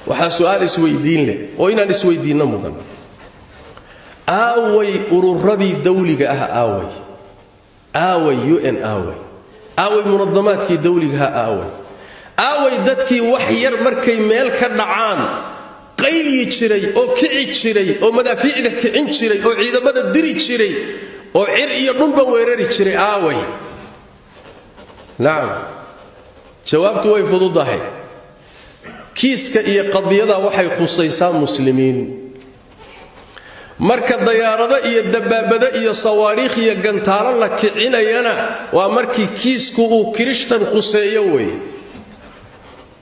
waxaa su'aal isweydiin leh oo inaan isweydiinno mudan aaway ururadii dawliga ah aaway UN aaway munadamaadkii dawliga ah aaway dadkii wax yar markay meel ka dhacaan qayliyi jiray oo kici jiray oo madaafiicda kicin jiray oo ciidamada diri jiray oo cir iyo dhulba weerari jiray aaway naam jawaabtu way fududahay kiiska iyo qadiyada waxay khusaysaa muslimiin marka dayaarada iyo dabaabada iyo sawaariikh iyo gantaalo la kicinayana waa markii kiisku uu kirishtan khuseeyo way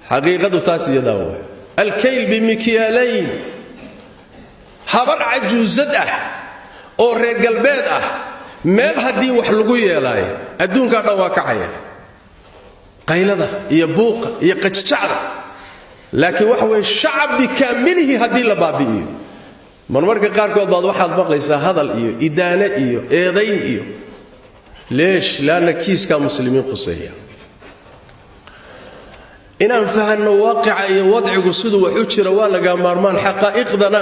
xaqiiqadu taas iyada way alkayl bimikyalayn habar cajuuzad ah oo reer galbeed ah meel haddii wax lagu yeelaayo adduunka dhan waa kacaya qaylada iyo buuqa iyo qajjacda laakiin waxa weeye shacab kaamilihi haddii la baabi'iyo marmarka qaarkood baad waxaad maqlaysaa hadal iyo idaane iyo eedayn iyo leesh laana kiiska muslimiin khuseeya inaan fahanno waaqica iyo wadcigu siduu wax u jira waa laga maarmaan xaqaa'iqdana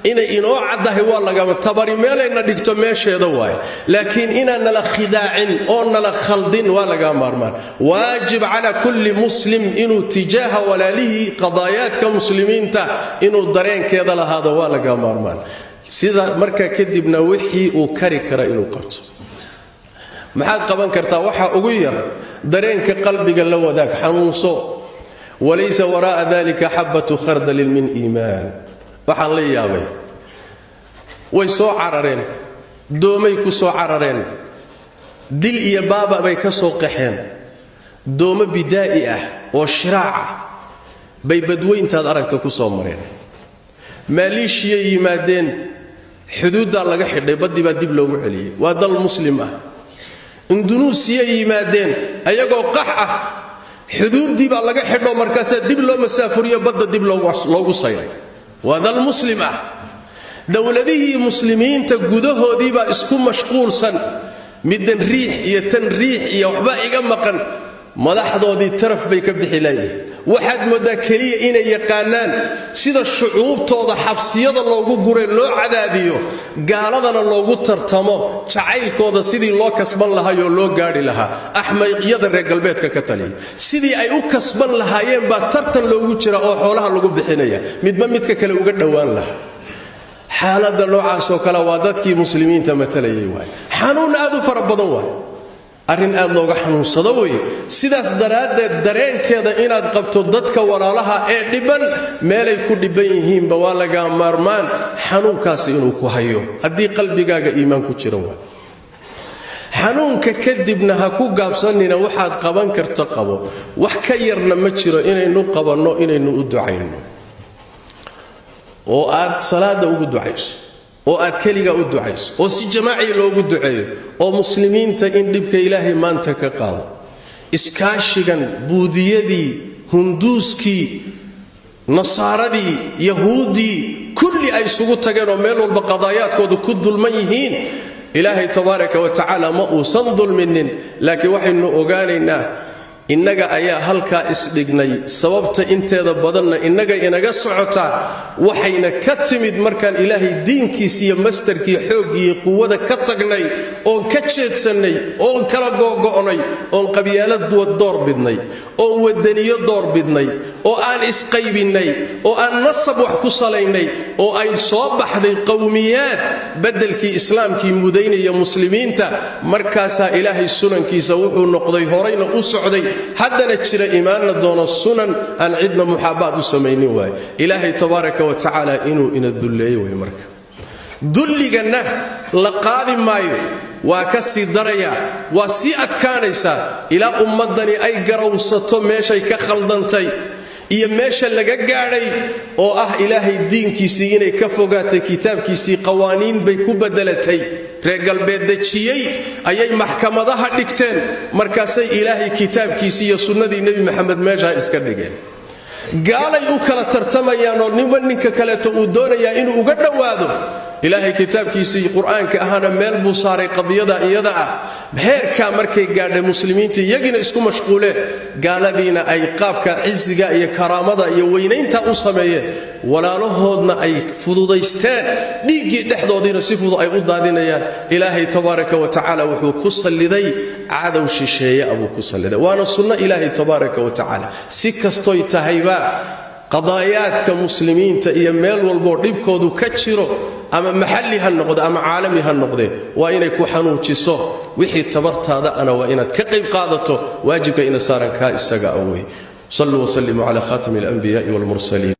inay inoo caddahay waa laga tabari meelayna dhigto meesheeda waay laakiin inaan nala khidaacin oo nala khaldin waa laga maarmaan waajib ala kulli muslim inuu tijaaha walaalihi qadaayaadka muslimiinta inuu dareenkeeda lahaado waa laga maarmaan sida marka kadibna wixii uu kari kara inuu qabto maxaad qaban kartaa waxa ugu yar dareenka qalbiga la wadaag xanuunso walaysa waraa dalika habatu khardal min iimaan waxaan la yaabay way soo carareen doomay ku soo carareen dil iyo baaba bay ka soo qaxeen doomo bidaa'i ah oo shiraaca bay badweyntaad aragta ku soo mareen maaliishiya yimaadeen xuduudda laga xidhay badii baa dib loogu celiyay waa dal muslim ah indunuusiya yimaadeen ayagoo qax ah xuduuddii baa laga xidho markaas dib loo masaafuriyo badda dib loogu sayray waa dal muslim ah dawladihii muslimiinta gudahoodii baa isku mashquulsan midan riix iyo tan riix iyo waxba iga maqan madaxdoodii taraf bay ka bixi laayeen waxaad moodaa kaliya inay yaqaanaan sida shucuubtooda xabsiyada loogu guray loo cadaadiyo gaaladana loogu tartamo jacaylkooda sidii loo kasban lahaa oo loo gaari lahaa axmayqiyada reer galbeedka ka taliya sidii ay u kasban lahaayeen baa tartan loogu jira oo xoolaha lagu bixinaya midba midka kale uga dhowaan lahaa xaaladda noocaas oo kale waa dadkii muslimiinta matalayay waay xanuun aad u fara badan waay arrin aad looga xanuunsado way sidaas daraaddeed dareenkeeda inaad qabto dadka walaalaha ee dhiban meelay ku dhiban yihiinba waa laga maarmaan xanuunkaasi inuu ku hayo haddii qalbigaaga iimaan ku jiro waa xanuunka kadibna ha ku gaabsanina waxaad qaban karto qabo wax ka yarna ma jiro inaynu qabanno inaynu u ducayno oo aad salaada ugu ducayso oo aad kaliga u ducayso oo si jamaaci loogu duceeyo oo muslimiinta in dhibka ilaahay maanta ka qaado iskaashigan buudiyadii hunduuskii nasaaradii yahuudii kulli ay isugu tageen oo meel walba qadaayaadkoodu ku dulman yihiin ilaahay tabaaraka wa tacaala ma uusan dulminin laakiin waxaynu ogaanaynaa innaga ayaa halkaa isdhignay sababta inteeda badanna innaga inaga socotaa waxayna ka timid markaan ilaahay diinkiisa iyo mastarkii xooggii iyo quwada ka tagnay oon ka jeedsannay oon kala googo'nay oon qabyaalad door bidnay oon wadaniyo door bidnay oo aan isqaybinnay oo aan nasab wax ku salaynay oo ay soo baxday qowmiyaad beddelkii islaamkii mudaynaya muslimiinta markaasaa ilaahay sunankiisa wuxuu noqday horayna u socday haddana jira iimaanna doono sunan aan cidna muxaabaad u samaynin waaye ilaahay tabaaraka wa tacaala inuu ina dulleeyo way marka dulligana la qaadi maayo waa ka sii daraya waa sii adkaanaysaa ilaa ummadani ay garawsato meeshay ka khaldantay iyo meesha laga gaadhay oo ah ilaahay diinkiisii inay ka fogaatay kitaabkiisii qawaaniin bay ku bedelatay reer galbeed dejiyey ayay maxkamadaha dhigteen markaasay ilaahay kitaabkiisii iyo sunnadii nebi maxamed meesha iska dhigeen gaalay u kala tartamayaan oo ninka kaleeto uu doonayaa inuu uga dhowaado ilaahay kitaabkiisii quraanka ahana meel buu saaray qadiyada iyada ah heerka markay gaadhay muslimiinta iyagina isku mashquuleen gaaladiina ay qaabka ciziga iyo karaamada iyo weynaynta u sameeyeen walaalahoodna ay fududaysteen dhiigii dhexdoodiina si fudud ay u daadinayaan ilaahay tabaaraka wa tacaala wuxuu ku saliday cadow shisheeye abuu ku saliday waana sunno ilaahay tabaaraka wa tacaala si kastoy tahayba qadaayaadka muslimiinta iyo meel walbo dhibkoodu ka jiro ama maxalli ha noqdo ama caalami ha noqde waa inay ku xanuujiso wixii tabartaada ana waa inaad ka qayb qaadato waajibka ina saaran ka isaga awey sallu wa sallimu ala khatamil anbiya'i wal mursalin